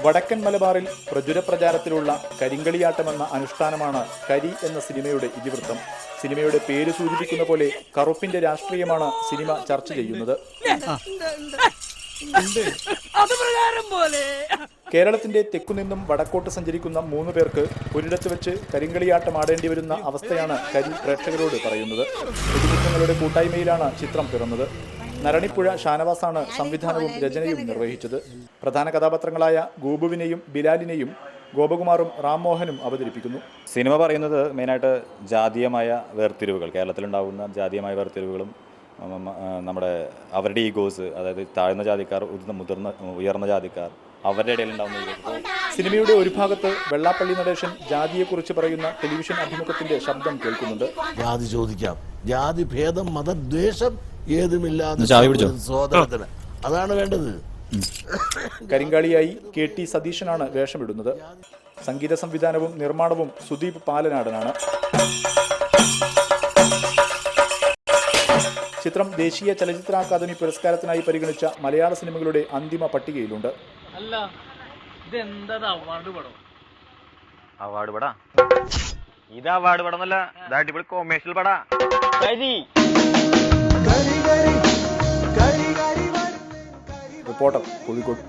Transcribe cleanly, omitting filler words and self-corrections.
വടക്കൻ മലബാറിൽ പ്രചുരപ്രചാരത്തിലുള്ള കരിങ്കളിയാട്ടമെന്ന അനുഷ്ഠാനമാണ് കരി എന്ന സിനിമയുടെ ഇതിവൃത്തം. സിനിമയുടെ പേര് സൂചിപ്പിക്കുന്ന പോലെ കറുപ്പിന്റെ രാഷ്ട്രീയമാണ് സിനിമ ചർച്ച ചെയ്യുന്നത്. കേരളത്തിന്റെ തെക്കുനിന്നും വടക്കോട്ട് സഞ്ചരിക്കുന്ന 3 പേർക്ക് ഒരിടത്ത് വെച്ച് കരിങ്കളിയാട്ടം ആടേണ്ടി വരുന്ന അവസ്ഥയാണ് കരി പ്രേക്ഷകരോട് പറയുന്നത്. പ്രതിനിധികളുടെ കൂട്ടായ്മയിലാണ് ചിത്രം പിറന്നത്. നരണിപ്പുഴ ഷാനവാസാണ് സംവിധാനവും രചനയും നിർവഹിച്ചത്. പ്രധാന കഥാപാത്രങ്ങളായ ഗോപുവിനെയും ബിലാലിനെയും ഗോപകുമാറും റാംമോഹനും അവതരിപ്പിക്കുന്നു. സിനിമ പറയുന്നത് മെയിനായിട്ട് ജാതീയമായ വേർതിരിവുകൾ, കേരളത്തിലുണ്ടാകുന്ന ജാതീയമായ വേർതിരിവുകളും നമ്മുടെ അവരുടെ ഈഗോസ്, അതായത് താഴ്ന്ന ജാതിക്കാർ, ഉയർന്ന ജാതിക്കാർ, അവരുടെ ഇടയിലുണ്ടാകുന്ന. സിനിമയുടെ ഒരു ഭാഗത്ത് വെള്ളാപ്പള്ളി നടേശൻ ജാതിയെക്കുറിച്ച് പറയുന്ന ടെലിവിഷൻ അഭിമുഖത്തിന്റെ ശബ്ദം കേൾക്കുന്നുണ്ട്. ജാതി ചോദിക്കാം, ജാതി ഭേദം മതദ്വേഷം ഏതുമില്ലാതെ സോദരത്തിന്, അതാണ് വേണ്ടത്. കരിങ്കാളിയായി KT സതീശനാണ് വേഷമിടുന്നത്. സംഗീത സംവിധാനവും നിർമ്മാണവും സുദീപ് പാലനാടനാണ്. ചിത്രം ദേശീയ ചലച്ചിത്ര അക്കാദമി പുരസ്കാരത്തിനായി പരിഗണിച്ച മലയാള സിനിമകളുടെ അന്തിമ പട്ടികയിലുണ്ട്. റിപ്പോർട്ടർ കോഴിക്കോട്.